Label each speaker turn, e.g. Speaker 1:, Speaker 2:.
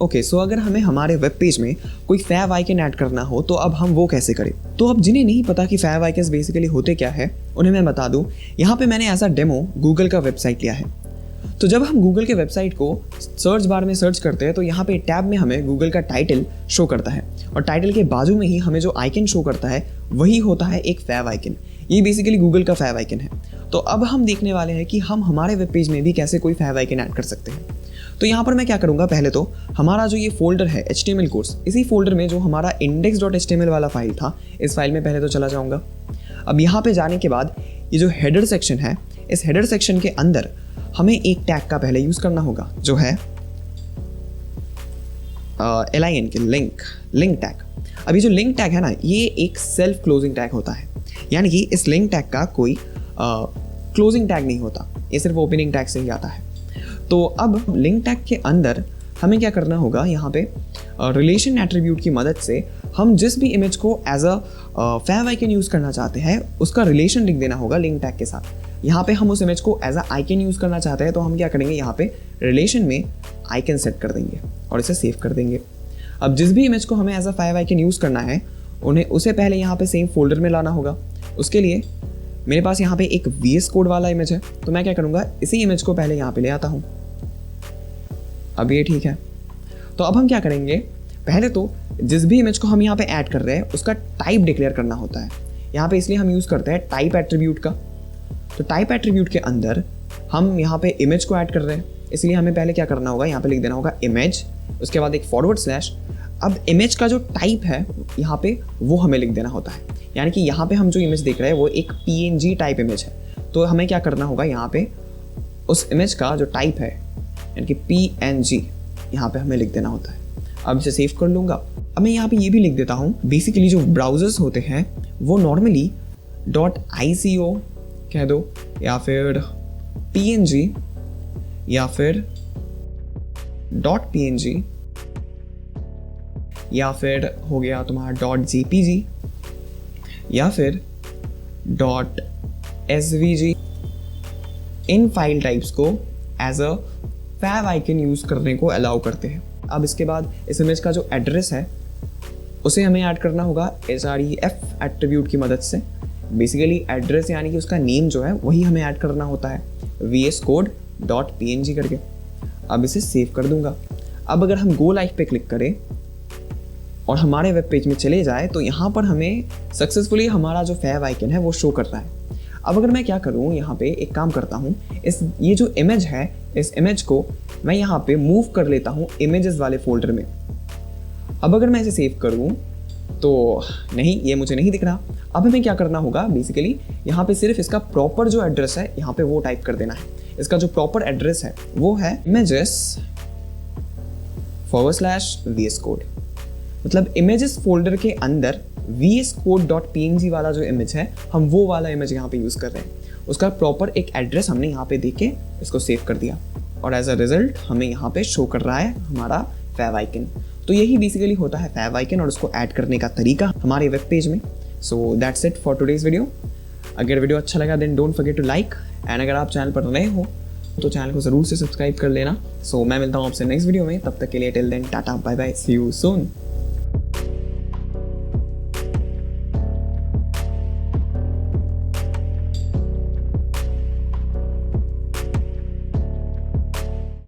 Speaker 1: Okay, सो अगर हमें हमारे वेब पेज में कोई फैव आइकन ऐड करना हो तो अब हम वो कैसे करें? तो अब जिन्हें नहीं पता कि फैव आइकन्स बेसिकली होते क्या है, उन्हें मैं बता दूं। यहाँ पे मैंने ऐसा डेमो गूगल का वेबसाइट लिया है। तो जब हम गूगल के वेबसाइट को सर्च बार में सर्च करते हैं तो यहाँ पे टैब में हमें गूगल का टाइटल शो करता है और टाइटल के बाजू में ही हमें जो आइकन शो करता है वही होता है एक फैव आइकन। ये बेसिकली गूगल का फैव आइकन है। तो अब हम देखने वाले हैं कि हम हमारे वेब पेज में भी कैसे कोई फैव आइकन ऐड कर सकते हैं। तो यहाँ पर मैं क्या करूँगा, पहले तो हमारा जो ये फोल्डर है HTML कोर्स, इसी फोल्डर में जो हमारा index.html वाला फाइल था, इस फाइल में पहले तो चला जाऊँगा। अब यहाँ पे जाने के बाद ये जो हेडर सेक्शन है, इस हेडर सेक्शन के अंदर हमें एक टैग का पहले यूज़ करना होगा जो है LIN के लिंक टैग। अभी जो लिंक टैग है ना, ये एक सेल्फ क्लोजिंग टैग होता है, यानी कि इस लिंक टैग का कोई क्लोजिंग टैग नहीं होता, ये सिर्फ ओपनिंग टैग से ही आता है। तो अब लिंक टैग के अंदर हमें क्या करना होगा, यहाँ पे रिलेशन एट्रीब्यूट की मदद से हम जिस भी इमेज को as a favicon use करना चाहते हैं उसका रिलेशन लिख देना होगा लिंक टैग के साथ। यहाँ पे हम उस इमेज को एज अ आइकन यूज़ करना चाहते हैं तो हम क्या करेंगे, यहाँ पे रिलेशन में आइकन सेट कर देंगे और इसे सेव कर देंगे। अब जिस भी इमेज को हमें as a favicon use करना है उसे पहले यहाँ पे सेम फोल्डर में लाना होगा। उसके लिए मेरे पास यहाँ पे एक VS कोड वाला इमेज है, तो मैं क्या करूँगा, इसी इमेज को पहले यहाँ पे ले आता हूँ। अब ये ठीक है। तो अब हम क्या करेंगे, पहले तो जिस भी इमेज को हम यहाँ पे ऐड कर रहे हैं उसका टाइप डिक्लेयर करना होता है। यहाँ पे इसलिए हम यूज़ करते हैं टाइप एट्रीब्यूट का। तो टाइप एट्रीब्यूट के अंदर हम यहाँ पे इमेज को ऐड कर रहे हैं, इसलिए हमें पहले क्या करना होगा, यहाँ पे लिख देना होगा इमेज, उसके बाद एक /। अब इमेज का जो टाइप है यहाँ पे वो हमें लिख देना होता है, यानी कि यहाँ पे हम जो इमेज देख रहे हैं वो एक PNG टाइप इमेज है। तो हमें क्या करना होगा, यहाँ पे उस इमेज का जो टाइप है यानी कि PNG यहाँ पे हमें लिख देना होता है। अब इसे सेव कर लूँगा। अब मैं यहाँ पे ये भी लिख देता हूँ, बेसिकली जो ब्राउजर्स होते हैं वो नॉर्मली .ico कह दो या फिर PNG या फिर .png या फिर हो गया तुम्हारा .jpg या फिर .svg, इन फाइल टाइप्स को as a favicon use करने को अलाउ करते हैं। अब इसके बाद इस इमेज का जो एड्रेस है उसे हमें ऐड करना होगा href एट्रीब्यूट की मदद से। बेसिकली एड्रेस यानी कि उसका नेम जो है वही हमें ऐड करना होता है VS Code.png करके। अब इसे सेव कर दूंगा। अब अगर हम गो लाइव पे क्लिक करें और हमारे वेब पेज में चले जाए तो यहाँ पर हमें सक्सेसफुली हमारा जो फैव आइकन है वो शो कर रहा है। अब अगर मैं क्या करूँ, यहाँ पे एक काम करता हूँ, ये जो इमेज है इस इमेज को मैं यहाँ पे मूव कर लेता हूँ इमेजेस वाले फोल्डर में। अब अगर मैं इसे सेव करूँ तो नहीं, ये मुझे नहीं दिख रहा। अब हमें क्या करना होगा, बेसिकली यहाँ पे सिर्फ इसका प्रॉपर जो एड्रेस है यहाँ पे वो टाइप कर देना है। इसका जो प्रॉपर एड्रेस है वो है images/VS Code। मतलब इमेजेस फोल्डर के अंदर VS Code.png वाला जो इमेज है हम वो वाला इमेज यहाँ पे यूज़ कर रहे हैं। उसका प्रॉपर एक एड्रेस हमने यहाँ पे देके इसको सेव कर दिया और एज अ रिजल्ट हमें यहाँ पे शो कर रहा है हमारा फैव आइकन। तो यही बेसिकली होता है फैव आइकन और उसको ऐड करने का तरीका हमारे वेब पेज में। So that's it for today's video. अगर वीडियो अच्छा लगा then don't forget to like, and अगर आप चैनल पर नए हो तो चैनल को ज़रूर से सब्सक्राइब कर लेना। सो मैं मिलता हूँ आपसे नेक्स्ट वीडियो में, तब तक के लिए till then tata bye bye, see you soon.